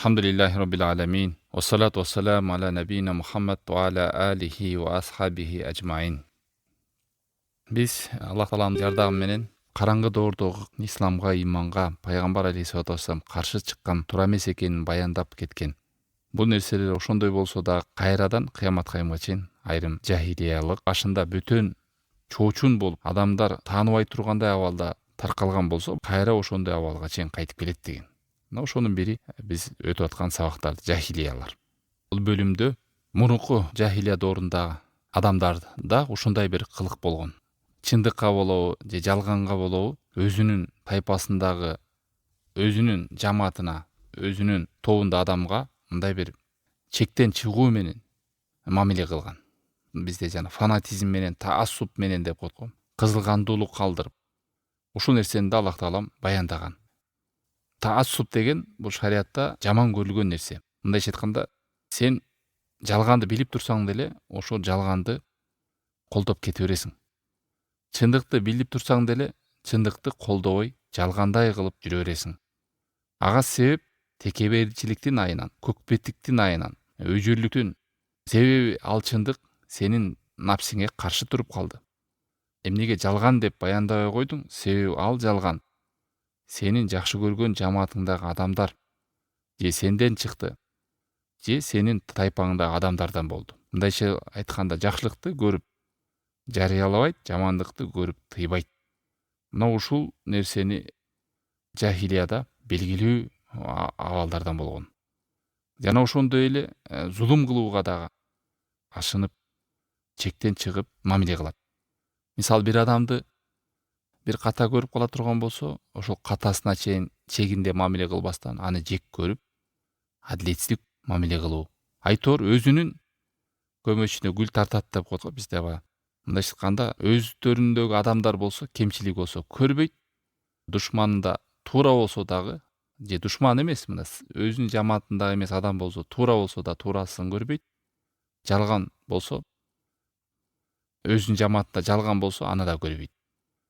Elhamdülillahi Rabbil alemin. Ve salatu ve selamu ala nebiyina Muhammed ve ala alihi ve ashabihi ecmain. Biz Allah Taala'nın yardımı menen караңгы доордогу исламга, иманга пайгамбар алейхиссалату вассалам каршы чыккан туура эмес экенин баяндап кеткен. Бул нерселер ошондой болсо да кайрадан кыямат кайымга чейин айрым жахилиялык башында бөтөн чоочун болуп, адамдар тааныбай тургандай абалда таркалган болсо, кайра ошондой абалга чейин кайтып келет деген. Мына ошонун бири биз өтүп аткан сабактар, жахилиялар. Бул бөлүмдө мурунку жахилия доорундагы адамдарда ушундай бир кылык болгон. Чындыкка болобу же жалганга болобу, өзүнүн тайпасындагы, өзүнүн жамаатына, өзүнүн тобунда адамга мындай бир чектен чыгуу менен мамиле кылган. Бизде жана фанатизм менен, таассуб менен деп коет го. Кызылгандуулук калдырып, ушул нерсени да Аллах Таалам баяндаган. Таассуб деген бул шариатта жаман көрүлгөн нерсе. Мындайча айтканда, сен жалганды билип турсаң деле, ошол жалганды колдоп кете бересиң. Чындыкты билип турсаң деле, чындыкты колдобой, жалгандай кылып жүрө бересиң. Ага себеп текеберчиликтин айынан, көкпеттиктин айынан, өжөрлүктүн себеби ал чындык сенин напсиңе каршы туруп калды. Эмнеге жалган деп баяндабай койдуң? Себеби ал жалган сенин жакшы көргөн жамаатыңдагы адамдар же сенден чыкты, же сенин тайпаңдагы адамдардан болду. Мындайча айтканда, жакшылыкты көрүп жарыялабайт, жамандыкты көрүп тыйбайт. Мына ушул нерсени жахилияда белгилүү абалдардан болгон. Жана ошондой эле зулум кылууга дагы ашынып, чектен чыгып мамиле кылат. Мисалы, бир адамды бир ката көрүп кала турган болсо, ошол катасына чейин чегинде мамиле кылбастан аны жек көрүп, адилетсиздик мамиле кылуу. Айтор өзүнүн көмөчүнө гүл тартат деп коет го бизде баягы. Мындайча айтканда, өздөрүндөгү адамдар болсо, кемчилик болсо көрбөйт, душманында туура болсо дагы, же душман эмес, мына өзүнүн жамаатындагы эмес адам болсо, туура болсо да туурасын көрбөйт. Жалган болсо, өзүнүн жамаатында жалган болсо, аны да көрбөйт.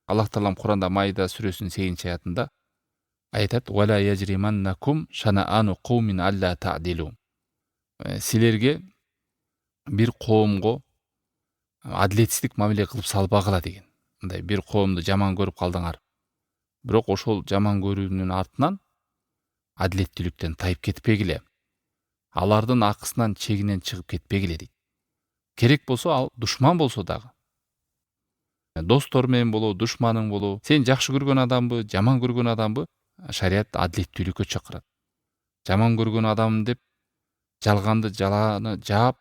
Аллах Таалам Куранда Майда сүрөсүнүн 8-аятында айтат: "Ва ла яжриманнакум шанаану каумин алла та'дилу". Силерге бир коомго адилетсиздик мамиле кылып салбагыла деген. Мындай бир коомду жаман көрүп калдыңар. Бирок ошол жаман көрүүнүн артынан адилеттүүлүктөн тайып кетпегиле. Алардын акысынан чегинен чыгып кетпегиле дейт. Керек болсо ал душман болсо дагы. Достор менен болобу, душманың болобу, сен жакшы көргөн адамбы, жаман көргөн адамбы, шарият адилеттүүлүккө чакырат. Жаман көргөн адам деп жалганды жаланы жаап,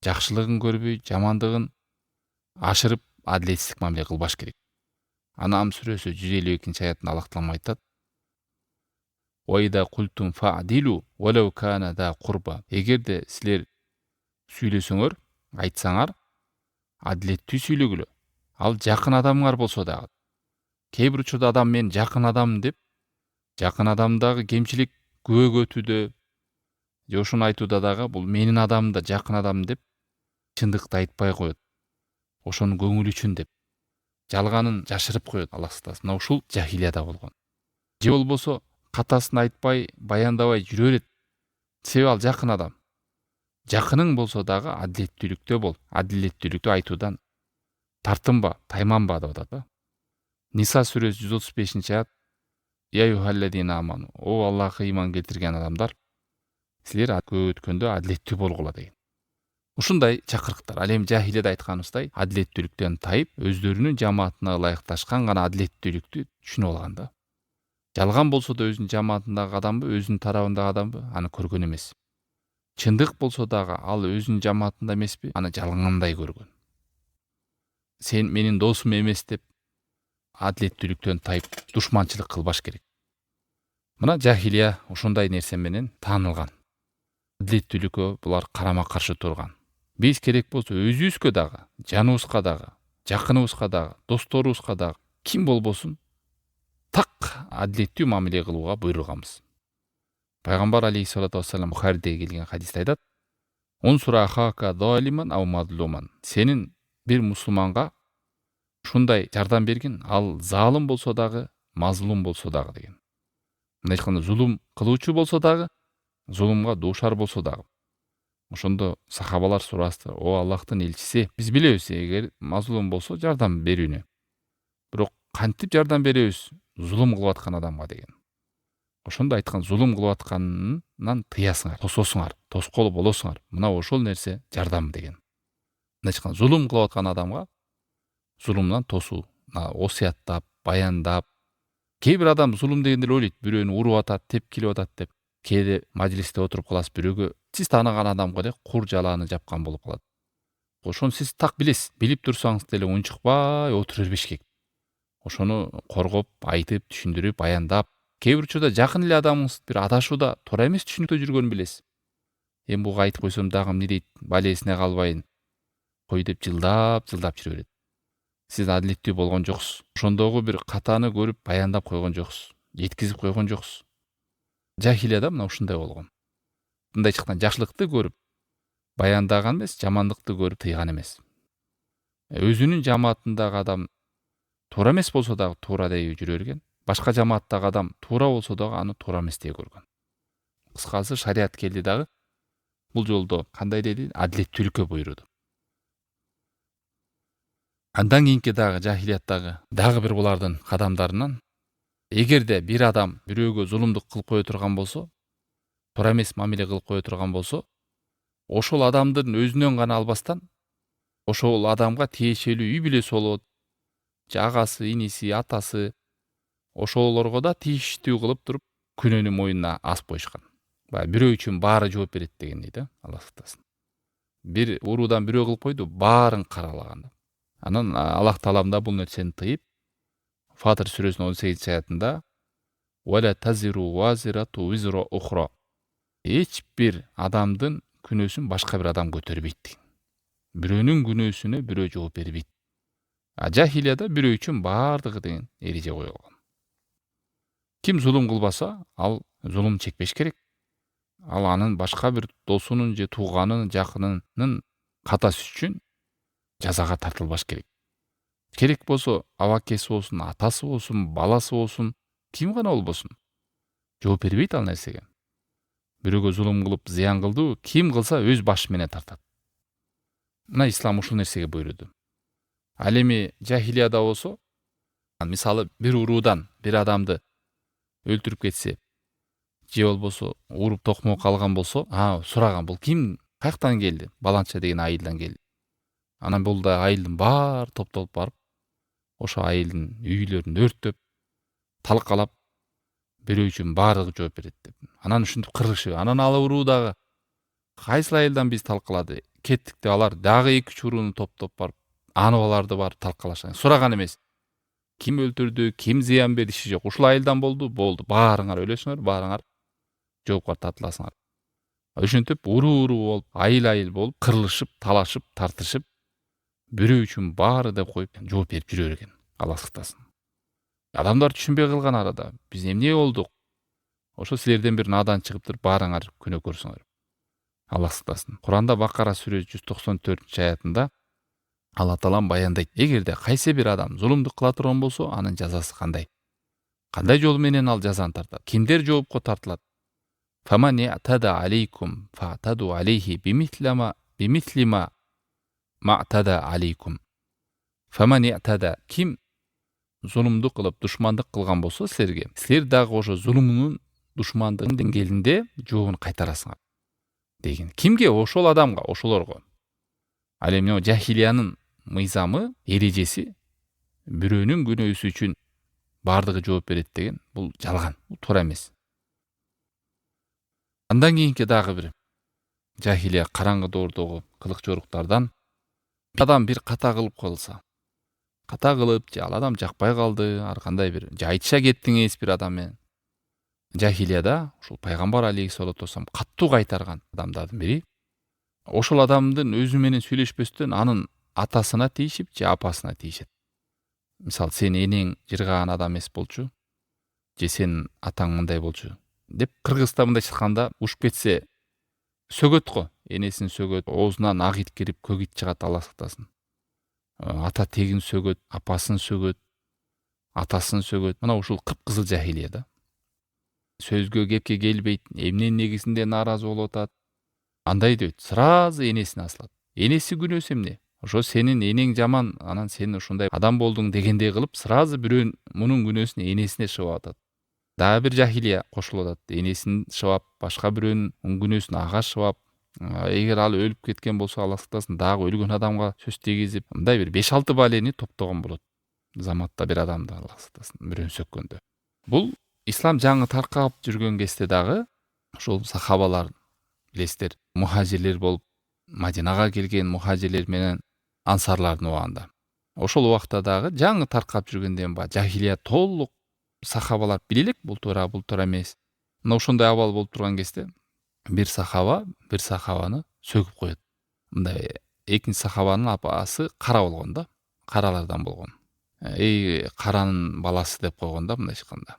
жакшылыгын көрбөй, жамандыгын ашырып адилетсиздик мамиле кылбаш керек. Анам сүрөсү 152-аятында Аллах Таалам айтат: "Ва ида култум фa'дилу валау кана да курба". Эгерде силер сүйлөсөңөр, айтсаңар, адилеттүү сүйлөгүлө. Ал жакын адамыңар болсо дагы. Кээ бир учурда адам мен жакын адам деп, жакын адамдагы кемчилик күбөгө өтүүдө, же ошону айтууда дагы бул менин адамым да жакын адам деп чындыкты айтпай коет. Ошонун көңүлү үчүн деп жалганын жашырып коет. Аллах сактасын. Мына ушул жахилияда болгон. Же болбосо катасын айтпай, баяндабай жүрө берет. Себеби ал жакын адам. Жакының болсо дагы адилеттүүлүктө бол. Адилеттүүлүктү айтуудан тартынба, тайманба деп атат. Ниса сүрөсү 135-аят: "Я юхаллазина аману". О Аллахка ыйман келтирген адамдар, силер көп өткөндө адилеттүү болгула деген. Ушундай чакырыктар. Ал эми жахилияда айтканыбыздай, адилеттүүлүктөн тайып, өздөрүнүн жамаатына ылайыкташкан гана адилеттүүлүктү түшүнүп алган да. Жалган болсо да өзүнүн жамаатындагы адамбы, өзүнүн тарабындагы адамбы, аны көргөн эмес. Чындык болсо дагы ал өзүнүн жамаатында эмеспи, аны жалгандай көргөн. Сен менин досум эмес деп адилеттүүлүктөн тайып, душманчылык кылбаш керек. Мына жахилия ушундай нерсе менен таанылган. Адилеттүүлүккө булар карама каршы турган. Биз керек болсо өзүбүзгө дагы, жаныбызга дагы, жакыныбызга дагы, досторубузга дагы, ким болбосун так адилеттүү мамиле кылууга буйрулганбыз. Пайгамбар алейхиссалату вассалам Бухариде келген хадисте айтат: "Унсур ахака залиман ау мазлуман". Сенин бир мусулманга ушундай жардам бергин, ал залым болсо дагы, мазлум болсо дагы деген. Мындай айтканда, зулум кылуучу болсо дагы, зулумга дуушар болсо дагы. Ошондо сахабалар сурашты: "О Аллахтын элчиси, биз билебиз эгер мазлум болсо жардам берүүнү. Бирок кантип жардам беребиз зулум кылып аткан адамга" деген. Ошондо айткан: "Зулум кылып атканынан тыясыңар, тососуңар, тоскоол болосуңар. Мына ошол нерсе жардам" деген. Мындай айткан, зулум кылып аткан адамга зулумдан тосуу, осуяттап, баяндап. Кээ бир адам зулум дегенде эле ойлойт, бирөөнү уруп атат, тепкилеп атат деп. Кээде мажлисте отуруп каласыз, бирөөгө сиз тааныган адамга эле кур жалааны жапкан болуп калат. Ошону сиз так билесиз. Билип турсаңыз деле унчукпай отура бербеш керек. Ошону коргоп, айтып, түшүндүрүп, баяндап. Кээ бир учурда жакын эле адамыңыз бир адашууда туура эмес түшүнүктө жүргөнүн билесиз. Эми буга айтып койсом дагы эмне дейт, балесине калбайын. Кой деп жылдап жүрө берет. Сиз адилеттүү болгон жоксуз. Ошондогу бир катаны көрүп баяндап койгон жоксуз. Жеткизип койгон жоксуз. Жахилияда мына ушундай болгон. Мындай чыккан, жакшылыкты көрүп баяндаган эмес, жамандыкты көрүп тыйган эмес. Өзүнүн жамаатындагы адам туура эмес болсо дагы туура дей жүрө берген. Башка жамааттагы адам туура болсо дагы аны туура эмес дей көргөн. Кыскасы шарият келди дагы бул жолдо кандай деди? Адилеттүүлүккө буйруду. Андан кийинки дагы жахилияттагы дагы бир булардын кадамдарынан, эгерде бир адам бирөөгө зулумдук кылып кое турган болсо, туура эмес мамиле кылып кое турган болсо, ошол адамдын өзүнөн гана албастан, ошол адамга тиешелүү үй бүлөсү болот, агасы, иниси, атасы, ошолорго да тийиштүү кылып туруп күнөөнү мойнуна асып коюшкан. Баягы бирөө үчүн баары жооп берет деген дейт, Аллах сактасын. Бир уруудан бирөө кылып койду, баарын каралаган. Анан Аллах Таалам да бул нерсени тыйып, Фатыр сүрөсүнүн 18-аятында "Вала тазиру вазирату визра ухра". Эч бир адамдын күнөөсүн башка бир адам көтөрбөйт деген. Бирөөнүн күнөөсүнө бирөө жооп бербейт. Жахилияда бирөө үчүн баардыгы деген эреже коюлган. Ким зулум кылбаса, ал зулум чекпеш керек. Ал анын башка бир досунун же тууганынын, жакынынын катасы үчүн жазага тартылбаш керек. Керек болсо абакеси болсун, атасы болсун, баласы болсун, ким гана болбосун. Жооп бербейт ал нерсеге. Бирөөгө зулум кылып зыян кылды, ким кылса өз башы менен тартат. Мына ислам ушул нерсеге буйруду. Ал эми жахилияда болсо, мисалы бир уруудан бир адамды өлтүрүп кетсе, же болбосо уруп токмок алган болсо, сураган, бул ким, каяктан келди? Баланча деген айылдан келди. Анан бул да айылдын баары топтолуп барып, ошо айылдын үйлөрүн өрттөп, талкалап, бирөө үчүн баардыгы жооп берет деп. Анан ушинтип кыргышып, анан ал уруудагы кайсыл айылдан биз талкалады, кеттик деп алар дагы 2-3 урууну топтоп барып, аларды барып талкалашат. Сураган эмес. Ким өлтүрдү, ким зыян бериши жок. Ушул айылдан болду, баарыңар өлөсүңөр, баарыңар жоопко тартыласыңар. Ошентип уруу болуп, айыл болуп, кырылышып, талашып, тартышып, бирөө үчүн баары деп коюп жооп берип жүрө берген. Аллах сактасын. Адамдар түшүнбөй калган арада, биз эмне болдук? Ошо силерден бир надан чыгып туруп, баарыңар күнөөкөрсүңөр. Аллах сактасын. Куранда Бакара сүрөсү 194-аятында Алла Таалам баяндайт: эгерде кайсы бир адам зулумдук кыла турган болсо, анын жазасы кандай? Кандай жол менен ал жазаны тартат? Кимдер жоопко тартылат? Фаман я'тада алейкум фa'таду алейхи бимислима мa'тада алейкум. Фаман я'тада, ким зулумдук кылып, душмандык кылган болсо силерге, силер дагы ошо зулумунун, душмандыгынын деңгээлинде жообун кайтарасыңар деген. Кимге? Ошол адамга, ошолорго. Ал эми жахилиянын мыйзамы, эрежеси бирөөнүн күнөөсү үчүн баардыгы жооп берет деген, бул жалган, бул туура эмес. Андан кийинки дагы бир жахилия, караңгы доордогу кылык жоруктардан, адам бир ката кылып калса, ката кылып, же ал адам жакпай калды, ар кандай бир, же айтыша кеттиңиз бир адам менен. Жахилияда ушул пайгамбар алейхиссалату вассалам каттуу кайтарган адамдардын бири, ошол адамдын өзү менен сүйлөшпөстөн анын атасына тийишип, же апасына тийишет. Мисалы, сен энең жыргаган адам эмес болчу, же сенин атаң мындай болчу деп, кыргызда мындай чыкканда ушуп кетсе сөгөт го, энесин сөгөт, оозунан ак ит кирип көк ит чыгат, Алла сактасын. Ата тегин сөгөт, апасын сөгөт, атасын сөгөт. Мына ушул кыпкызыл жахилия да. сөзгө кепке келбейт, эмненин негизинде нааразы болуп атат. Андай дебейт, сразу энесине асылат. Энеси күнөөсү эмне? Ошо сенин энең жаман, анан сен ушундай адам болдуң дегендей кылып, сразу бирөөнүн мунун күнөөсүн энесине шыбап атат. Дагы бир жахилия кошулуп атат. Энесин шыбап, башка бирөөнүн күнөөсүн ага шыбап, эгер ал өлүп кеткен болсо, Алла сактасын, дагы өлгөн адамга сөз тегизип, мындай бир 5-6 балени топтогон болот. Заматта бир адамды, Алла сактасын, бирөөнү сөккөндө. Бул ислам жаңы таркап жүргөн кезде дагы ошол сахабалар, билесиздер, мухажирлер болуп, Мадинага келген мухажирлер менен ансарлардын убагында. Ошол убакта дагы жаңы таркап жүргөндөн баягы жахилия толук сахабалар биле элек, бул туура, бул туура эмес. Мына ошондой абал болуп турган кезде бир сахабаны сөгүп коет. Мындай экинчи сахабанын апасы кара болгон да, каралардан болгон. Каранын баласы деп койгон да, мындайча айтканда.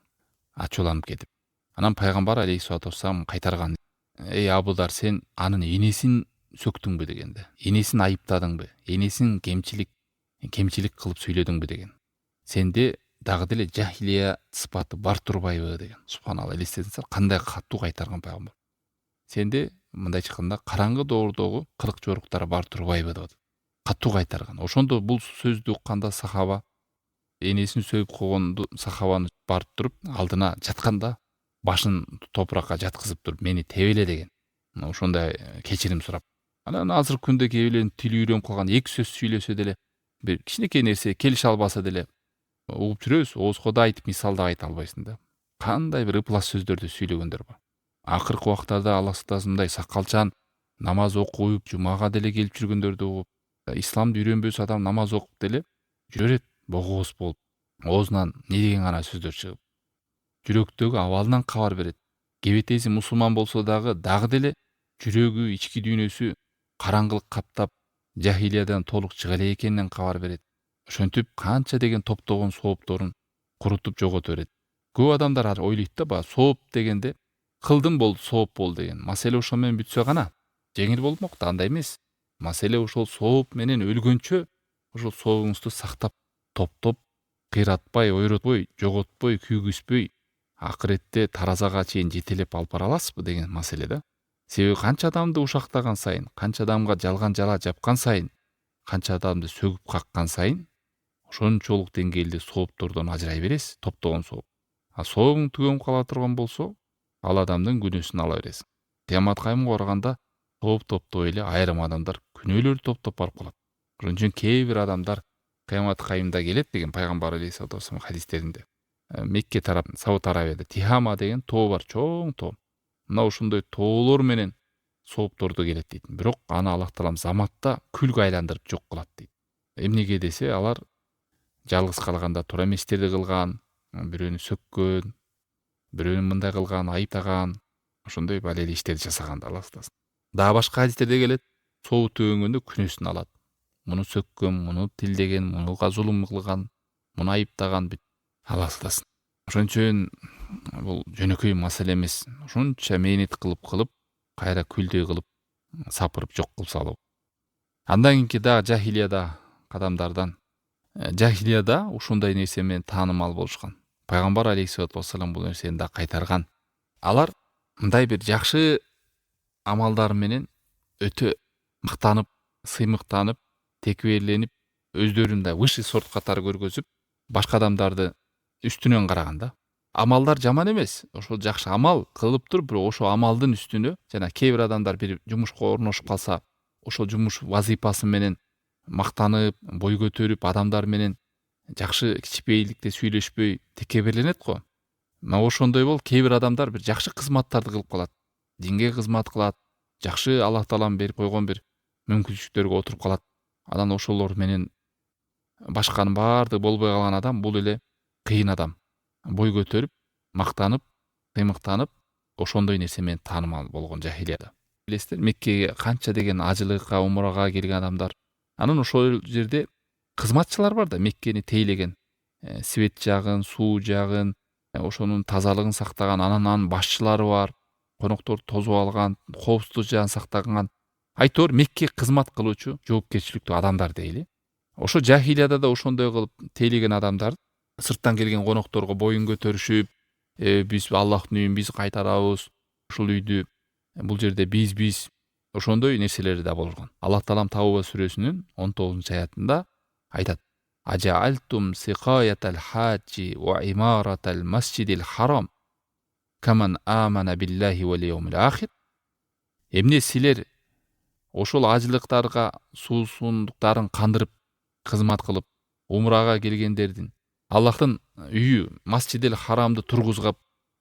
Ачууланып кетип. Анан пайгамбар алейхиссалату вассалам кайтарган. Абудар, сен анын энесин сөктүңбү дегенде. Энесин айыптадыңбы? Энесин кемчилик кылып сүйлөдүңбү деген. Сенде дагы деле жахилия сыпаты бар турбайбы деген. Субханалла, элестетиңиз, кандай катуу кайтарган пайгамбар. Сенде мындайча айтканда караңгы доордогу кырк жоруктар бар турбайбы деп. Катуу кайтарган. Ошондо бул сөздү укканда сахаба энесин сөгүп койгонду сахабаны барып туруп алдына жатканда башын топуракка жаткызып туруп мени тебеле деген. Ошондой кечирим сурап. Анан азыркы күндө кээ бирлердин тили үйрөнүп калган, эки сөз сүйлөсө деле, бир кичинекей нерсе келише албаса деле угуп жүрөбүз, оозго айтып мисал да айта албайсың да. Кандай бир ыплас сөздөрдү сүйлөгөндөр бар. Акыркы убактарда Алла сактасын, мындай сакалчан намаз окуп, жумага деле келип жүргөндөрдү угуп, исламды үйрөнбөс адам намаз окуп деле жүрө берет, богоос болуп, оозунан не деген гана сөздөр чыгып. Жүрөктөгү абалынан кабар берет. Кебетеси мусулман болсо дагы деле жүрөгү, ички дүйнөсү караңгылык каптап, жахилиядан толук чыга элек экенинен кабар берет. Ошентип канча деген топтогон соопторун курутуп жогото берет. Көп адамдар ойлойт да, баягы сооп дегенде кылдым болду, сооп болду деген. Маселе ошо менен бүтсө гана жеңил болмок да, андай эмес. Маселе ошол сооп менен өлгөнчө ошол соогуңузду сактап, топтоп, кыйратпай, ойротпой, жоготпой, күйгүзбөй, акыретте таразага чейин жетелеп алып бара аласызбы деген маселе да. Себеби канча адамды ушактаган сайын, канча адамга жалган жала жапкан сайын, канча адамды сөгүп каккан сайын, ошончолук деңгээлде сооптордон ажырай бересиз, топтогон сооп. Соогуң түгөнүп кала турган болсо, ал адамдын күнөөсүн ала бересиң. Кыямат кайымга барганда сооп топтой эле айрым адамдар күнөөлөрдү топтоп барып калат. Ошон үчүн кээ бир адамдар кыямат кайымда келет деген пайгамбар алейхиссалату вассалам хадистеринде. Мекке тарап, Сауд Арабияда Тихама деген тоо бар, чоң тоо. Мына ошондой тоолор менен соопторду келет дейт. Бирок аны Аллах таалам заматта күлгө айландырып жок кылат дейт. Эмнеге десе, алар жалгыз калганда туура эместерди кылган, бирөөнү сөккөн, бирөөнү мындай кылган, айыптаган, ошондой балели иштерди жасаган да, Алла сактасын. Дагы башка хадистерде келет, соо төгөнгөндө күнөөсүн алат. Муну сөккөн, муну тилдеген, мунуга зулум кылган, муну айыптаган, Алла сактасын. Ошон үчүн бул жөнөкөй маселе эмес. Ошончо мээнет кылып, кайра күлдөй кылып, сапырып жок кылып салуу. Андан кийинки дагы жахилияда кадамдардан, жахилияда ушундай нерсе менен таанымал болушкан. Пайгамбар алейхиссалату вассалам бул нерсени да кайтарган. Алар мындай бир жакшы амалдар менен өтө мактанып, сыймыктанып, текеберленип, өздөрүн да высший сорт катары көргөзүп, башка адамдарды үстүнөн караган да. Амалдар жаман эмес. Ошол жакшы амал кылып туруп, бирок ошол амалдын үстүнө жана кээ бир адамдар бир жумушка орношуп калса, ошол жумуш вазыйпасы менен мактанып, бой көтөрүп, адамдар менен жакшы кичипейиликте сүйлөшпөй текеберленет го. Мына ошондой болуп, кээ бир адамдар бир жакшы кызматтарды кылып калат. Динге кызмат кылат, жакшы Аллах таалам берип койгон бир мүмкүнчүлүктөргө отуруп калат. Анан ошолор менен башканын баардыгы болбой калган адам бул эле кыйын адам. Бой көтөрүп, мактанып, кыймыктанып, ошондой нерсе менен таанымал болгон жахилияда. Билесиздер, Меккеге канча деген ажылыкка, умрага келген адамдар. Анан ошол жерде кызматчылар бар да, Меккени тейлеген, свет жагын, суу жагын, ошонун тазалыгын сактаган, анан башчылары бар, конокторду тосуп алган, коопсуздук жагын сактаган. Айтор Мекке кызмат кылуучу жоопкерчиликтүү адамдар дейли. Ошо жахилияда да ошондой кылып тейлеген адамдар сырттан келген конокторго боюн көтөрүшүп, биз Аллахтын үйүн биз кайтарабыз, ушул үйдү бул жерде биз ошондой нерселер да болгон. Аллах таалам Тауба сүрөсүнүн 19-аятында айтат: Ажаалтум сикаятал хаджи ва имаратал масжидил харам каман амана биллахи вал яумил ахир. Эмне силер ошол ажылыктарга суусундуктарын кандырып кызмат кылып умрага келгендердин Аллахтын үйү масжидил харамды тургузгап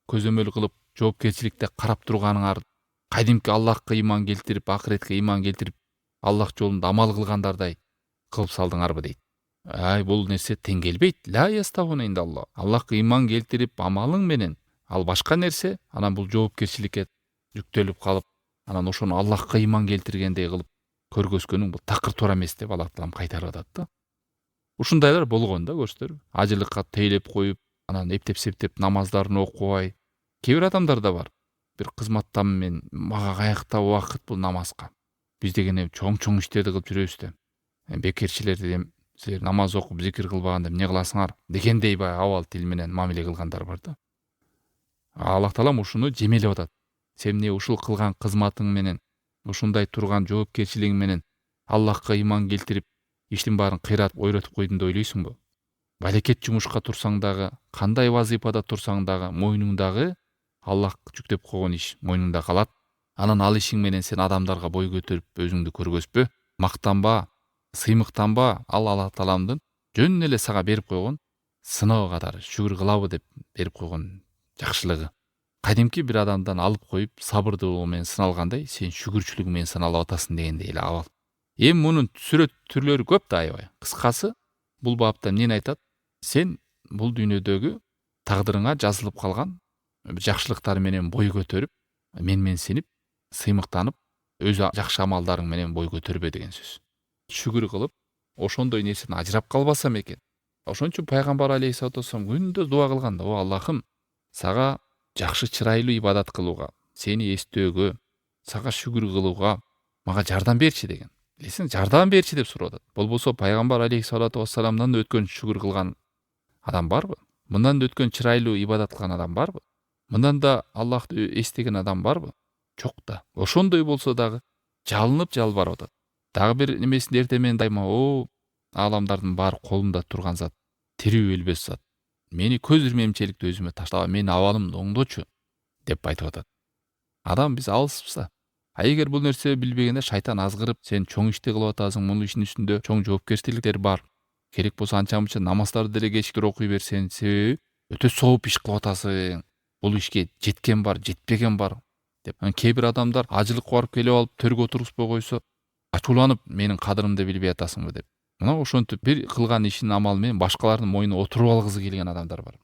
көзөмөл кылып жоопкерчиликте карап турганыңар кадимки Аллахка ыйман келтирип, акыретке ыйман келтирип, Аллах жолунда амал кылгандардай кылып салдыңарбы дейт. Бул нерсе тең келбейт. Ла ястауна индаллах. Аллахка ыйман келтирип амалың менен ал башка нерсе, анан бул жоопкерчиликке жүктөлүп калып, анан ошону Аллахка ыйман келтиргендей кылып көргөзгөнүң бул такыр туура эмес деп Аллах таалам кайтарып атат да. Ушундайлар болгон да, көрсөтөрбү. Ажылыкка тейлеп коюп, анан эптеп-септеп намаздарын окубай. Кээ бир адамдар да бар. Бир кызматтан мен мага каякта убакыт бул намазга. Биз деген чоң иштерди кылып жүрөбүз да. Бекерчилер дем, силер намаз окуп зикир кылбаганда эмне кыласыңар дегендей баягы абал тил менен мамиле кылгандар бар да. Аллах таалам ушуну жемелеп атат. Сен эмне ушул кылган кызматың менен, ушундай турган жоопкерчилигиң менен Аллахка ыйман келтирип, иштин баарын кыйратып ойротуп койдум деп ойлойсуңбу? Балекет жумушка турсаң дагы, кандай вазыйпада турсаң дагы, мойнуңдагы Аллах жүктөп койгон иш мойнуңда калат. Анан ал ишиң менен сен адамдарга бой көтөрүп өзүңдү көргөзбө, мактанба, сыймыктанба. Ал Аллах тааламдын жөн эле сага берип койгон сыноо катары, шүгүр кылабы деп берип койгон жакшылыгы. Кадимки бир адамдан алып коюп, сабырдуулугу менен сыналгандай, сен шүгүрчүлүгү менен сыналып атасың дегендей эле абал. Эми мунун сүрөт түрлөрү көп да аябай. Кыскасы, бул бапта эмнени айтат? Сен бул дүйнөдөгү тагдырыңа жазылып калган жакшылыктар менен бой көтөрүп, мен менсинип, сыймыктанып, өз жакшы амалдарың менен бой көтөрбө деген сөз. Шүгүр кылып, ошондой нерсени ажырап калбасам экен. Ошон үчүн пайгамбар алейхиссалату вассалам күндө дуа кылганда: "О Аллахым, сага жакшы чырайлуу ибадат кылууга, сени эстөөгө, сага шүгүр кылууга мага жардам берчи" деген. Сен жардам берчи деп сурап атат. Болбосо пайгамбар алейхиссалату вассаламдан өткөн шүгүр кылган адам барбы? Мындан да өткөн чырайлуу ибадат кылган адам барбы? Мындан да Аллахты эстеген адам барбы? Жок да. Ошондой болсо дагы жалынып жалбарып атат. Дагы бир немесинде эртең менен дайыма: "О, ааламдардын баары колунда турган зат, тирүү өлбөс зат. Мени көз ирмемчиликти өзүмө таштаба, менин абалымды оңдочу" деп айтып атат. Адам биз алыспса, эгер бул нерсе билбегенде шайтан азгырып, сен чоң ишти кылып атасың, мунун ишинин үстүндө чоң жоопкерчиликтер бар. Керек болсо анча-мынча намаздарды деле кечтир окуй бер, сен себеби өтө сооп иш кылып атасың. Бул ишке жеткен бар, жетпеген бар деп. Кээ бир адамдар ажылыкка барып келип алып, төргө отургузбой койсо, ачууланып, менин кадырымды билбей атасыңбы деп. Мына ошентип бир кылган ишинин амалы менен башкалардын мойнуна отуруп алгысы келген адамдар бар.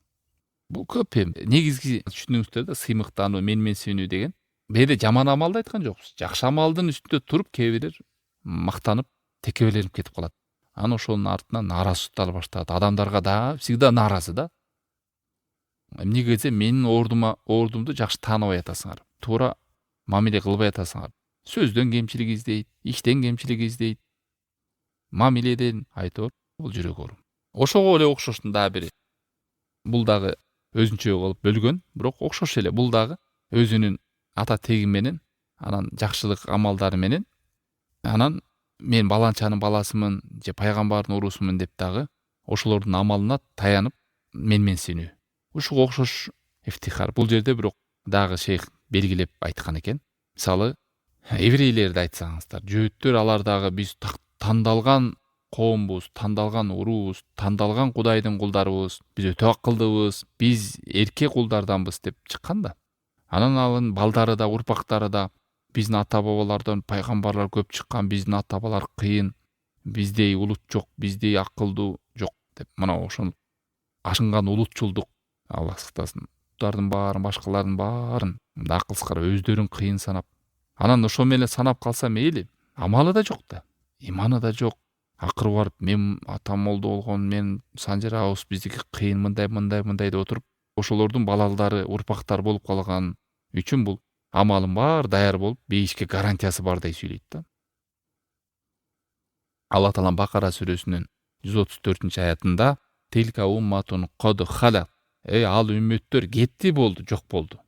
Бул көп эми. Негизги түшүндүңүздөр да, сыймыктануу, менменсинүү деген. Беде жаман амалды айткан жокпуз. Жакшы амалдын үстүндө туруп, кээ бирлер мактанып, текебеленип кетип калат. Анан ошонун артынан нааразычылык ала башталат. Адамдарга да всегда нааразы да. Эмнеге десе, менин ордумду жакшы тааныбай атасыңар. Туура мамиле кылбай атасыңар. Сөздөн кемчилик издейт, иштен кемчилик издейт, мамиледен айтор, бул жүрөк оору. Ошого эле окшоштун дагы бири. Бул дагы өзүнчө кылып бөлгөн, бирок окшош эле. Бул дагы өзүнүн ата теги менен, анан жакшылык амалдары менен, анан мен баланчанын баласымын, же пайгамбардын уруусумун деп дагы ошолордун амалына таянып менменсинүү. Ушуга окшош ифтихар. Бул жерде бирок дагы шейх белгилеп айткан экен. Мисалы, еврейлерди айтсаңыздар, жөөттөр, алар дагы биз тандалган коомбуз, тандалган уруубуз, тандалган Кудайдын кулдарыбыз, биз өтө акылдыбыз, биз эрке кулдарданбыз деп чыккан да. Анан алын балдары да, урпактары да биздин ата бабалардан пайгамбарлар көп чыккан, биздин ата бабалар кыйын, биздей улут жок, биздей акылдуу жок деп. Мына ошол ашынган улутчулдук, Аллах сактасын, улуттардын баарын, башкалардын баарын акылсыз карап, өздөрүн кыйын санап, анан ошо менен санап калса мейли, амалы да жок да, иманы да жок. Акыры барып, мен атам молдо болгон, мен санжырабыз, биздики кыйын, мындай деп отуруп, ошолордун балалары, урпактары болуп калган үчүн бул амалым бар, даяр болуп, бейишке гарантиясы бардай сүйлөйт да. Аллах таалам Бакара сүрөсүнүн 134-аятында: "Тилка умматун код халат", Ал үммөттөр кетти болду, жок болду.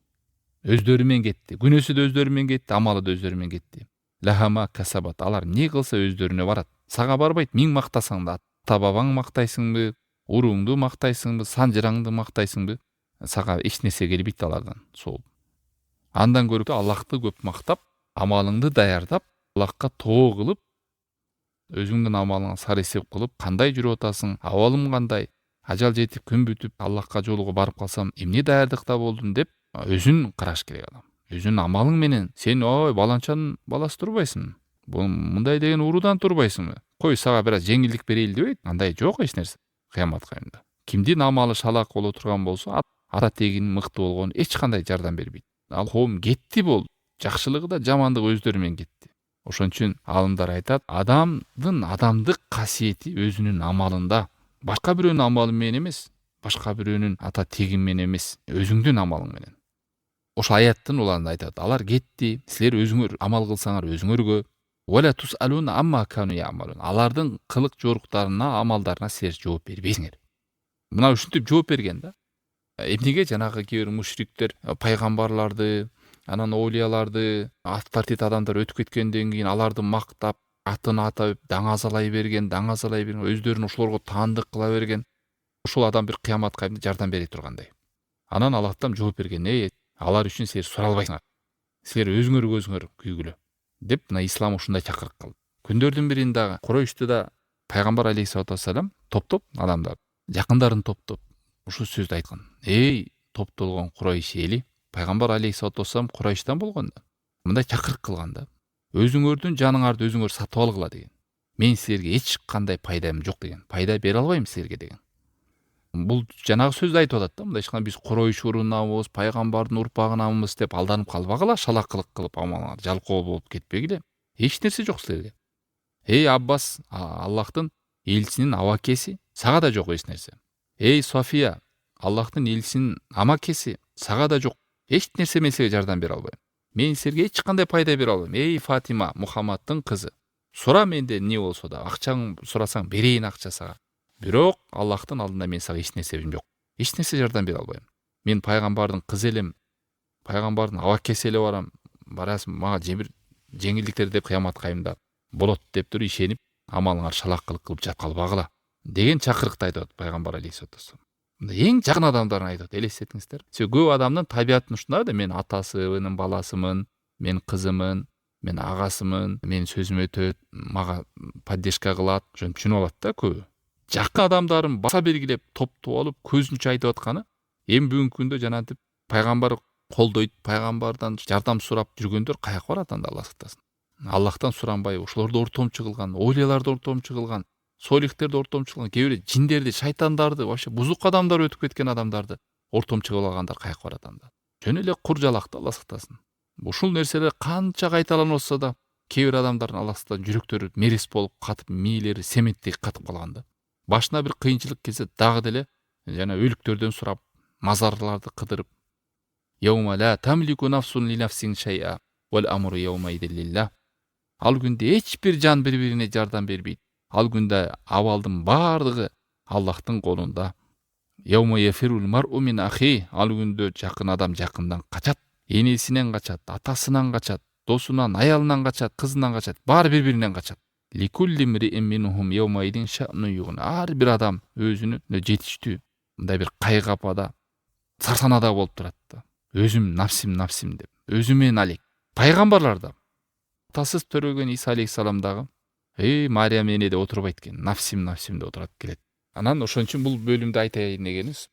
Өздөрү менен кетти. Күнөөсү да өздөрү менен кетти, амалы да өздөрү менен кетти. Лахама касабат. Алар не кылса өздөрүнө барат. Сага барбайт. Миң мактасаң да, ата бабаң мактайсыңбы, урууңду мактайсыңбы, санжыраңды мактайсыңбы, сага эч нерсе келбейт алардан сооп. Андан көрүп Аллахты көп мактап, амалыңды даярдап, Аллахка тоо кылып, өзүңдүн амалыңа сар эсеп кылып, кандай жүрүп атасың, абалым кандай, ажал жетип күн бүтүп Аллахка жолуга барып калсам эмне даярдыкта болдум деп өзүн караш керек адам. Өзүнүн амалың менен сен ой баланчанын баласы турбайсың. Бул мындай деген уруудан турбайсыңбы? Кой сага бир аз жеңилдик берейин дебейт. Андай жок эч нерсе. Кыямат кайымда. Кимдин амалы шалак боло турган болсо, ата тегин мыкты болгон эч кандай жардам бербейт. Ал коом кетти болду. Жакшылыгы да жамандыгы өздөрү менен кетти. Ошон үчүн алымдар айтат, адамдын адамдык касиети өзүнүн амалында. Башка бирөөнүн амалы менен эмес, башка бирөөнүн ата тегин менен эмес, өзүңдүн амалың менен. Ошо аяттын уланында айтат, алар кетти, силер өзүңөр амал кылсаңар өзүңөргө. Вала тусалуна амма кану яамалун. Алардын кылык жоруктарына, амалдарына силер жооп бербейсиңер. Мына ушинтип жооп берген да. Эмнеге жанагы кээ бир мушриктер пайгамбарларды, анан оолияларды, авторитет адамдар өтүп кеткенден кийин аларды мактап, атын атап, даңазалай берген, өздөрүн ошолорго таандык кыла берген. Ушул адам бир кыямат кайымда жардам бере тургандай. Анан Аллахтан жооп берген, алар үчүн силер сурай албайсыңар. Силер өзүңөргө өзүңөр күйгүлө. Деп мына ислам ушундай чакырык кылды. Күндөрдүн биринде Курайштуда пайгамбар алейхиссалату вассалам топтоп адамдар, жакындарын топтоп ушул сөздү айткан. Топтолгон Курайш эли, пайгамбар алейхиссалату вассалам Курайштан болгон да. Мындай чакырык кылган да. Өзүңөрдүн жаныңарды өзүңөр сатып алгыла деген. Мен силерге эч кандай пайдам жок деген. Пайда бере албайм силерге деген. Бул жанагы сөздү айтып атат да. Мындай ишкана биз Курайш урунабыз, пайгамбардын урпагынабыз деп алданып калбагыла, шалакылык кылып амалыңар жалкоо болуп кетпегиле. Эч нерсе жок силерге. Аббас, Аллахтын элчисинин абакеси, сага да жок эч нерсе. София, Аллахтын элчисинин амакеси, сага да жок эч нерсе, мен силерге жардам бере албайм. Мен силерге эч кандай пайда бере албайм. Фатима, Мухаммадтын кызы, сура менден не болсо да, акчаң сурасаң берейин акча сага. Бирок Аллахтын алдында мен сага эч нерсем жок. Эч нерсе жардам бере албайм. Мен пайгамбардын кызы элем, пайгамбардын абакеси эле барам. Барасың мага жеңилдиктер деп кыямат кайымда болот деп туруп ишенип, амалыңар шалакылык кылып жатып калбагыла деген чакырыкты айтат пайгамбар алейхиссалату вассалам. Эң жакын адамдарын айтат, элестетиңиздер. Көп адамдын табиятын ушундай да, мен атасынын баласымын, мен кызымын, мен агасымын, менин сөзүм өтөт, мага поддержка кылат, ошентип түшүнүп алат да көбү. Жакын адамдарын баса белгилеп топтоп алып көзүнчө айтып атканы эми бүгүнкү күндө жанагынтип пайгамбар колдойт, пайгамбардан жардам сурап жүргөндөр каяка барат анда Алла сактасын. Аллахтан суранбай, ошолорду ортомчу кылган, оолияларды ортомчу кылган, солихтерди ортомчу кылган, кээ бир жиндерди, шайтандарды, вообще бузук адамдар өтүп кеткен адамдарды ортомчу кылып алгандар каяка барат анда. Жөн эле кур жалакты, Алла сактасын. Ушул нерселер канча кайталанып атса да, кээ бир адамдардын Аллахтан жүрөктөрү мерис болуп катып, мээлери семеттей катып калган да. Башына бир кыйынчылык келсе дагы деле жана өлүктөрдөн сурап, мазарларды кыдырып, Яума ла тамлику нафсун ли нафсин шай'a вал амру яума идин лиллах. Ал күндө эч бир жан бири-бирине жардам бербейт. Ал күндө абалдын бардыгы Аллахтын колунда. Яума яфирул мар'у мин ахи. Ал күндө жакын адам жакындан качат, энесинен качат, атасынан качат, досунан, аялынан качат, кызынан качат, баары бири-биринен качат. Ликулли мри'ин минхум яума идин ша'ну югун. Ар бир адам өзүнө жетиштүү мындай бир кайгапада, сарсанада болуп турат да. Өзүм нафсим деп, өзүмен алек. Пайгамбарлар да атасыз төрөгөн Иса алейхиссалам дагы Мариям энеде отурбайт экен, нафсим деп отурат келет. Анан ошон үчүн бул бөлүмдү айтайын дегенибиз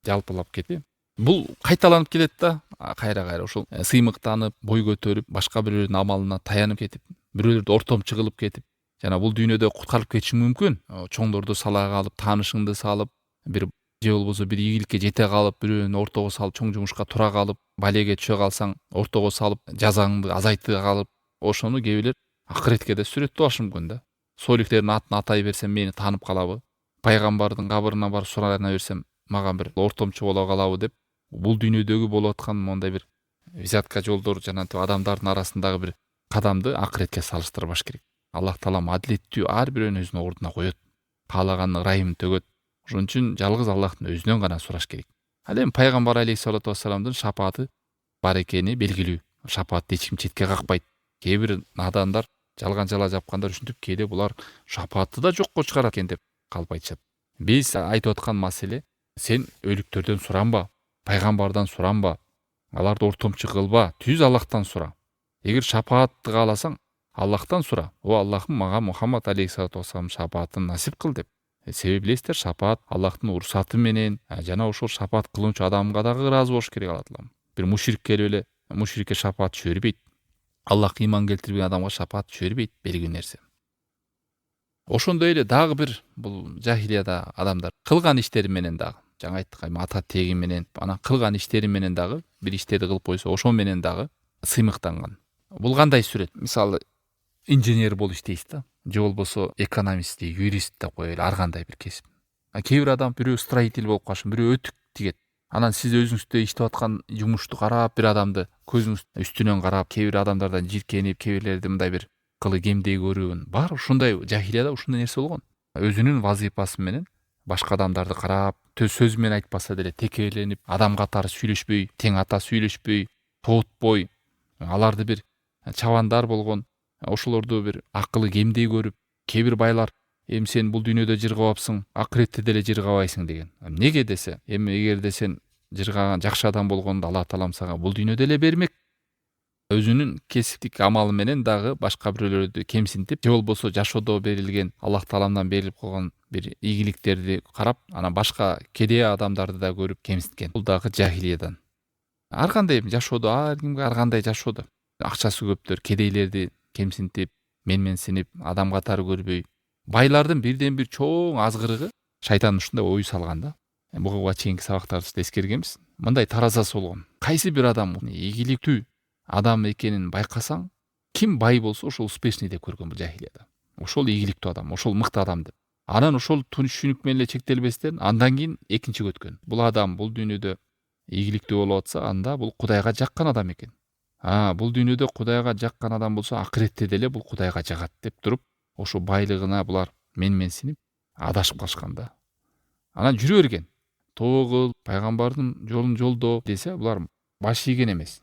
жалпылап кетти. Бул кайталанып келет да, кайра ошол сыймыктанып, бой көтөрүп, башка бирөөнүн амалына таянып кетип, бирөөлөрдү ортомчу кылып кетип, жана бул дүйнөдө куткарылып кетишиң мүмкүн. Чоңдорду сала калып, таанышыңды салып, бир же болбосо бир ийгиликке жете калып, бирөөнү ортого салып, чоң жумушка тура калып, балеге түшө калсаң, ортого салып, жазаңды азайта калып, ошону кээ бирлер акыретке да сүрөттөп алышы мүмкүн да. Солихтердин атын атай берсем, мени таанып калабы? Пайгамбардын кабырына барып сурана берсем, мага бир ортомчу боло калабы деп, бул дүйнөдөгү болуп аткан мондай бир визатка жолдор жанагы адамдардын арасындагы бир кадамды акыретке салыштырбаш керек. Аллах таалам адилеттүү ар бирөөнү өзүнүн ордуна коет. Каалаган ырайымын төгөт. Ошон үчүн жалгыз Аллахтын өзүнөн гана сураш керек. Ал эми пайгамбар алейхиссалату вассаламдын шапааты бар экени белгилүү. Шапаатты эч ким четке какпайт. Кээ бир надандар жалган жала жапкандар ушинтип кээде булар шапаатты да жокко чыгарат экен деп калп айтышат. Биз айтып аткан маселе, сен өлүктөрдөн суранба, пайгамбардан суранба, аларды ортомчу кылба, түз Аллахтан сура. Эгер шапаатты кааласаң, Аллахтан сура. О Аллахым, мага Мухаммад алейхиссалату вассалам шапаатын насип кыл деп. Себеби билесиздер, шапаат Аллахтын уруксаты менен жана ошол шапаат кылуучу адамга дагы ыраазы болуш керек Алла таалам. Бир мушрик келип эле мушрикке шапаат түшө бербейт. Аллахка ыйман келтирбеген адамга шапаат түшө бербейт, белгилүү нерсе. Ошондой эле дагы бир бул жахилияда адамдар кылган иштери менен дагы, жаңа айттык, ата теги менен, анан кылган иштери менен дагы бир иштерди кылып койсо, ошо менен дагы сыймыктанган. Бул кандай сүрөт? Мисалы, инженер болуп иштейсиз да, же болбосо экономист, юрист деп коелу, ар кандай бир кесип. Кээ бир адам бирөө строитель болуп калышын, бирөө өтүк тигет. Анан сиз өзүңүздө иштеп аткан жумушту карап, бир адамды көзүңүз үстүнөн карап, кээ бир адамдардан жиркенип, кээ бирлерди мындай бир кылы кемдей көрүүн. Бар ушундай жахилияда ушундай нерсе болгон. Өзүнүн вазифасы менен башка адамдарды карап, сөзү менен айтпаса деле текеленип, адам катары сүйлөшпөй, тең ата сүйлөшпөй, тоотпой, аларды бир чабандар болгон, ошолорду бир акылы кемдей көрүп, кээ бир байлар эми сен бул дүйнөдө жыргабапсың, акыретте деле жыргабайсың деген. Неге десе, эми эгерде сен жыргаган жакшы адам болгондо Алла таалам сага бул дүйнөдө эле бермек. Өзүнүн кесиптик амалы менен дагы башка бирөөлөрдү кемсинтип, же болбосо жашоодо берилген Аллах тааламдан берилип койгон бир ийгиликтерди карап, анан башка кедей адамдарды да көрүп кемсинткен. Бул дагы жахилиядан. Ар кандай жашоодо, ар кимге ар кандай жашоодо акчасы көптөр кедейлерди кемсинтип, менменсинип, адам катары көрбөй, байлардын бирден бир чоң азгырыгы шайтан ушундай ой салган да. Буга чейинки сабактарыбызда эскергенбиз. Мындай таразасы болгон. Кайсы бир адам ийгиликтүү адам экенин байкасаң, ким бай болсо ошол успешный деп көргөн бул жахилияда. Ошол ийгиликтүү адам, ошол мыкты адам деп. Анан ошол түшүнүк менен эле чектелбестен, андан кийин экинчиге өткөн. Бул адам бул дүйнөдө ийгиликтүү болуп атса, анда бул Кудайга жаккан адам экен. Бул дүйнөдө Кудайга жаккан адам болсо, акыретте деле бул Кудайга жагат деп туруп, ошо байлыгына булар менменсинип, адашып калышкан да. Анан жүрө берген. Тоо кыл, пайгамбардын жолун жолдо десе, булар баш ийген эмес.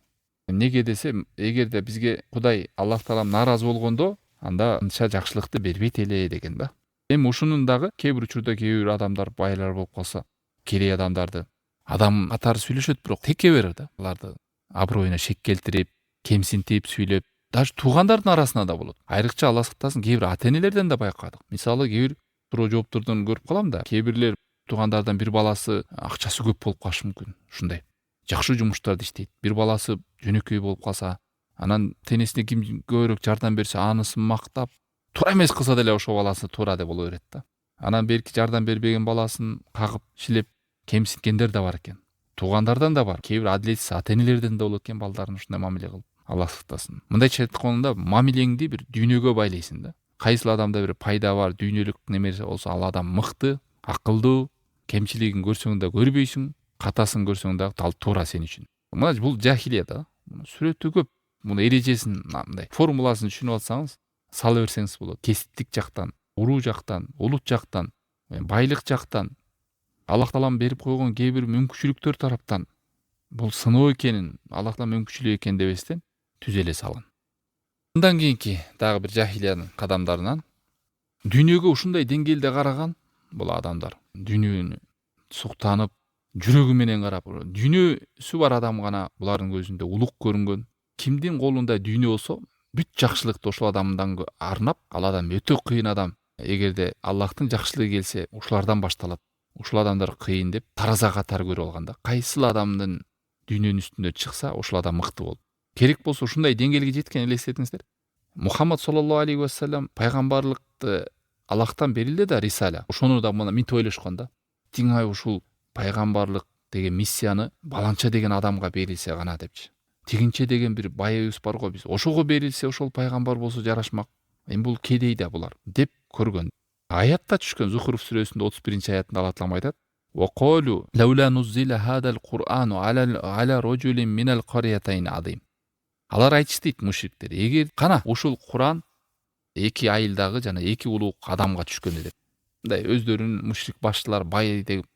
Неге десе, эгерде бизге Кудай Аллах таалам нааразы болгондо, анда анча жакшылыкты бербейт эле деген да. Эми ушунун дагы кээ бир учурда кээ бир адамдар байлар болуп калса, кедей адамдарды адам катары сүйлөшөт, бирок текке берер да. Аларды аброюна шек келтирип, кемсинтип сүйлөп, даже туугандардын арасында да болот. Айрыкча Алла сактасын, кээ бир ата-энелерден да байкадык. Мисалы, кээ бир суроо жооптордон көрүп калам да, кээ бирлер туугандардан бир баласы акчасы көп болуп калышы мүмкүн. Ушундай жакшы жумуштарды иштейт. Бир баласы жөнөкөй болуп калса, анан тенесине ким көбүрөөк жардам берсе, анысын мактап, туура эмес кылса деле ошол баласы туура деп боло берет да. Анан берки жардам бербеген баласын кагып, шилеп, кемсинткендер да бар экен. Туугандардан да бар. Кээ бир адилетсиз ата-энелерден да болот экен, балдарын ушундай мамиле кылып. Алла сактасын. Мындайча айтканда, мамилеңди бир дүйнөгө байлайсың да. Кайсыл адамда бир пайда бар, дүйнөлүк немеси болсо, ал адам мыкты, акылдуу, кемчилигин көрсөң да көрбөйсүң, катасын көрсөң да туура сен үчүн. Мына бул жахилия да. Сүрөтү көп. Муну эрежесин, мындай формуласын түшүнүп алсаңыз, сала берсеңиз болот. Кесиптик жактан, уруу жактан, улут жактан, байлык жактан, Аллах таалам берип койгон кээ бир мүмкүнчүлүктөр тараптан бул сыноо экенин, Аллах таалам мүмкүнчүлүк экен дебестен түзөлө салган. Андан кийинки дагы бир жахилиянын кадамдарынан дүйнөгө ушундай деңгээлде караган бул адамдар. Дүйнөнү суктанып, жүрөгү менен карап, дүйнөсү бар адам гана булардын көзүндө улук көрүнгөн. Кимдин колунда дүйнө болсо, бүт жакшылыкты ошол адамдан арнап, ал адам өтө кыйын адам. Эгерде Аллахтын жакшылыгы келсе, ушулардан башталат. Ушул адамдар кыйын деп тараза катары көрүп алганда, кайсыл адамдын дүйнөнүн үстүндө чыкса, ошол адам мыкты болот. Керек болсо ушундай деңгээлге жеткен элестетиңиздер. Мухаммад саллаллаху алейхи вассалам пайгамбарлыкты Аллахтан берилди да, рисала. Ошону да мына минтип ойлошкон да. Тиңай ушул пайгамбарлык деген миссияны баланча деген адамга берилсе гана депчи. Тигинче деген бир байыбыз бар го, биз ошого берилсе, ошол пайгамбар болсо жарашмак. Эми бул кедей да булар деп көргөн. Аятта түшкөн Зухруф сүрөсүндө 31 аятында Алла таалам айтат: "Ва қалу лаула нуззила хадал Кур'ану аля раджулин минал қариятайн азим." Алар айтышты дейт мушриктер, эгер кана ушул Кур'ан эки айылдагы жана эки улуу адамга түшкөн деп. Мындай өздөрүнүн мушрик башчылар бай деп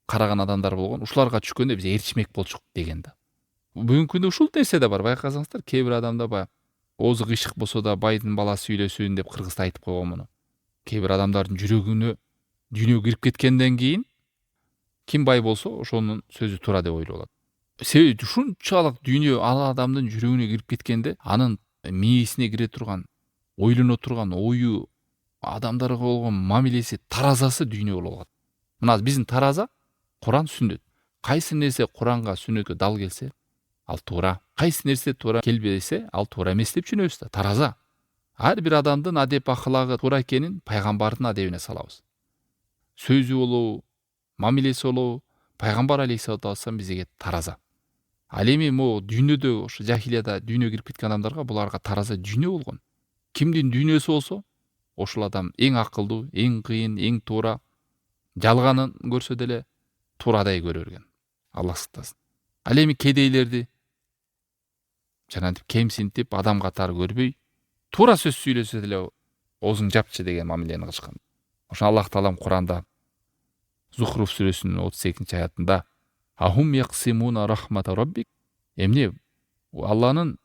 караган адамдар болгон. Ушуларга түшкөндө биз ээрчимек болчук деген да. Бүгүнкү күндө ушул нерсе да бар. Байкасаңыздар, кээ бир адамда баягы оозу кыйшык болсо да байдын баласы сүйлөсүн деп кыргызда айтып койгон муну. Кээ бир адамдардын жүрөгүнө дүйнөгө кирип кеткенден кийин ким бай болсо ошонун сөзү туура деп ойлоп алат. Себеби ушунчалык дүйнө ал адамдын жүрөгүнө кирип кеткенде анын мээсине кире турган, ойлоно турган ою, адамдарга болгон мамилеси, таразасы дүйнө болуп алат. Мына биздин тараза Куран, сүннөт. Кайсы нерсе Куранга, сүннөткө дал келсе, ал туура. Кайсы нерсе туура келбесе, ал туура эмес деп түшүнөбүз да. Тараза. Ар бир адамдын адеп акылагы туура экенин пайгамбардын адебине салабыз. Сөзү болобу, мамилеси болобу, пайгамбар алейхиссалату вассалам бизге тараза. Ал эми могу дүйнөдө ошо жахилияда дүйнөгө кирип кеткен адамдарга буларга тараза дүйнө болгон. Кимдин дүйнөсү болсо, ошол адам эң акылдуу, эң кыйын, эң туура. Жалганын көрсө деле туурадай көрө берген. Аллах сактасын. Ал эми кедейлерди жанагынтип кемсинтип, адам катары көрбөй, туура сөз сүйлөсө деле оозуң жапчы деген мамилени кылышкан. Ошо Аллах Таалам Куранда Зухруф сүрөсүнүн 32-аятында Ахум яқсимуна рахмата раббик. Эмне Алланын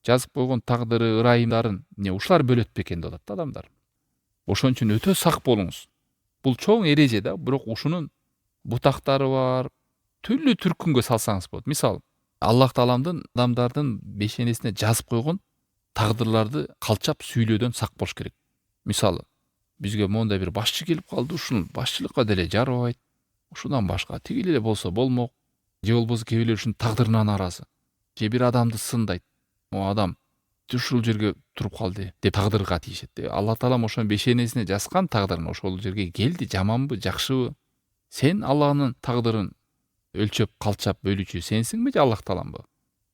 жазып койгон тагдыры, ырайымдарын ушулар бөлөт бекен деп атат адамдар. Ошон үчүн өтө сак болуңуз. Бул чоң эреже да, бирок ушунун бутактары бар. Түрлүү түркүнгө салсаңыз болот. Мисалы, Аллах Тааламдын адамдардын бешенесине жазып койгон тагдырларды калчап сүйлөөдөн сак болуш керек. Мисалы, бизге мондай бир башчы келип калды, ушул башчылыкка деле жарабайт. Ушундан башка тигил эле болсо болмок. Же болбосо кээ бирлер ушунун тагдырына нааразы. Же бир адамды сындайт. Могу адам ушул жерге туруп калды деп тагдырга тийишет. Алла Таалам ошонун бешенесине жазган тагдырын ошол жерге келди, жаманбы, жакшыбы? Сен Алланын тагдырын өлчөп, калчап бөлүүчү сенсиңби же Аллах Тааламбы?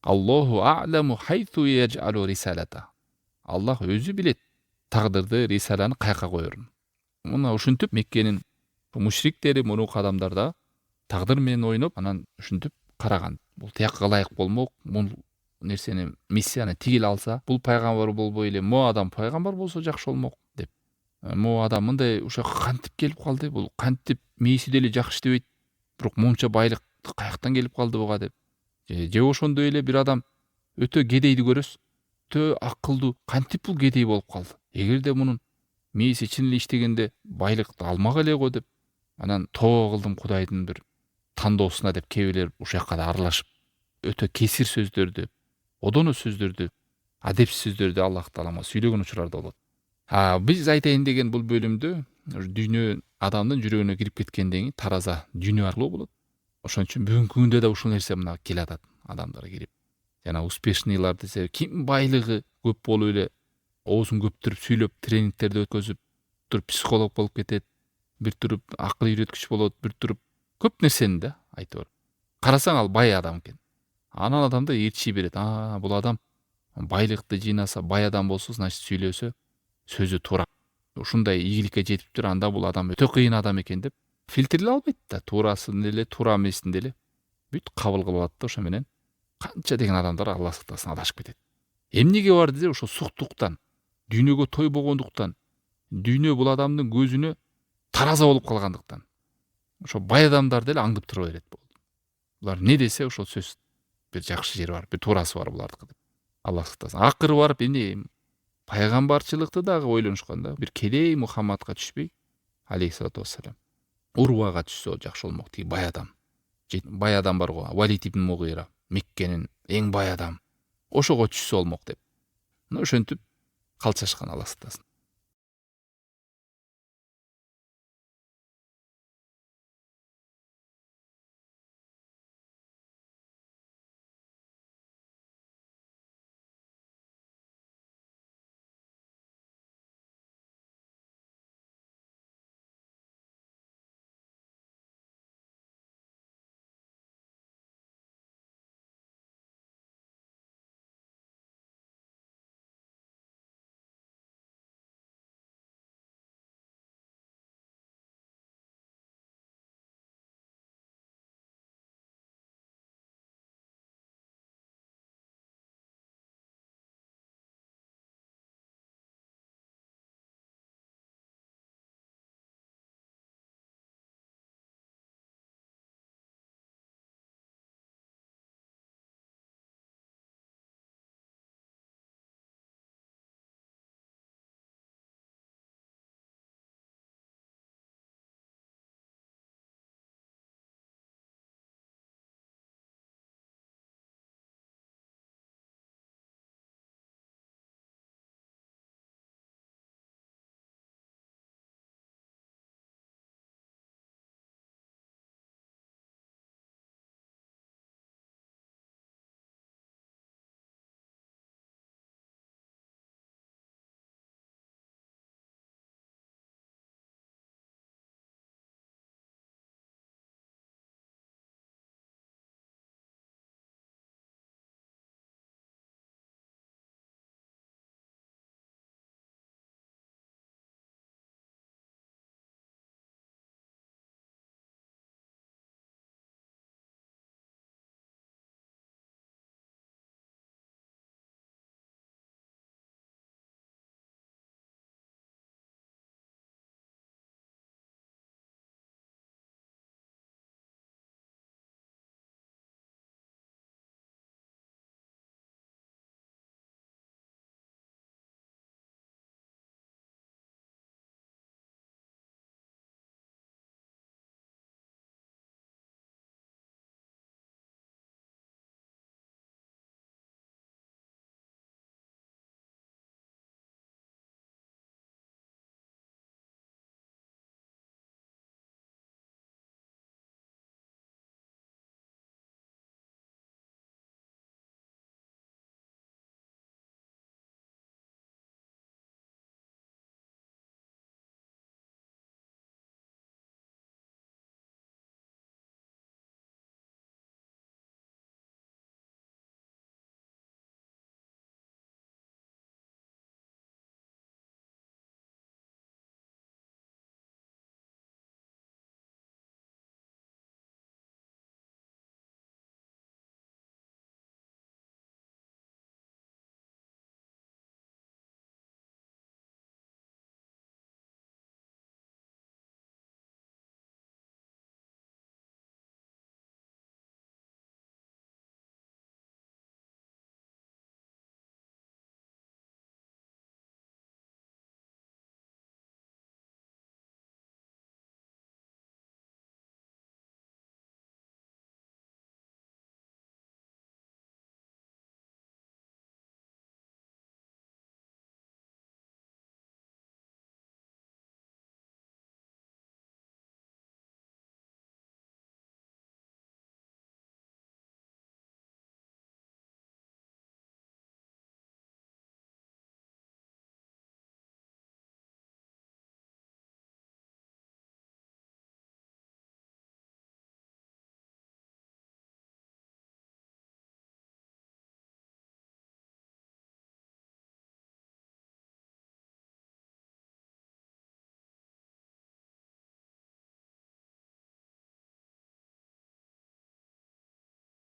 Аллаху а'ламу хайсу яджалу рисалата. Аллах өзү билет тагдырды, рисаланы каяка коерун. Муну ушинтип Меккенин мушриктери, мурук адамдарда тагдыр менен ойноп, анан ушинтип караган. Бул тиякка ылайык болмок, бул нерсени, миссияны тигил алса, бул пайгамбар болбой эле могу адам пайгамбар болсо жакшы болмок деп. Могу адам мындай ушакка кантип келип калды, бул кантип мээси деле жакшы иштебейт, бирок монча байлык каяктан келип калды буга деп. Же ошондой эле бир адам өтө кедейди көрөсүз, өтө акылдуу, кантип бул кедей болуп калды? Эгерде мунун мээси чын эле иштегенде байлыкты алмак эле го деп, анан тоого кылдым Кудайдын бир тандоосуна деп кээ бирлер ушакка да аралашып, өтө кесир сөздөрдү, одоно сөздөрдү, адепсиз сөздөрдү Аллах Таалама сүйлөгөн учурлар да болот. Биз айтайын деген бул бөлүмдө дүйнө адамдын жүрөгүнө кирип кеткенден кийин тараза дүйнө аркылуу болот. Ошон үчүн бүгүнкү күндө да ушул нерсе мына келатат, адамдар кирип. Жана успешныйлар десе, ким байлыгы көп болуп эле оозун көптүрүп сүйлөп, тренингтерди өткөзүп, туруп психолог болуп кетет, бир туруп акыл үйрөткүч болот, бир туруп көп нерсени да айтып бар. Карасаң ал бай адам экен. Анан адамда ээрчи берет. Бул адам байлыкты жыйнаса, бай адам болсо, значит сүйлөсө сөзү туура. Ушундай ийгиликке жетиптир, анда бул адам өтө кыйын адам экен деп фильтрлей албайт да, туурасын деле, туура эмесин деле бүт кабыл кылып алат да, ошо менен канча деген адамдар Аллах сактасын адашып кетет. Эмнеге бар десе, ошо суктуктан, дүйнөгө тойбогондуктан, дүйнө бул адамдын көзүнө тараза болуп калгандыктан. Ошо бай адамдар деле аңдып тура берет болду. Булар не десе ошол сөз бир жакшы жери бар, бир туурасы бар булардыкы деп. Аллах сактасын. Акыры барып эмне пайгамбарчылыкты дагы ойлонушкан да, бир кедей Мухаммадка түшпөй, алейхиссалату вассалам, Урвага түшсө жакшы болмок, тиги бай адам. Бай адам бар го, Валид ибн Мугира, Меккенин эң бай адам. Ошого түшсө болмок деп. Ошентип калчашкан, Аллах сактасын.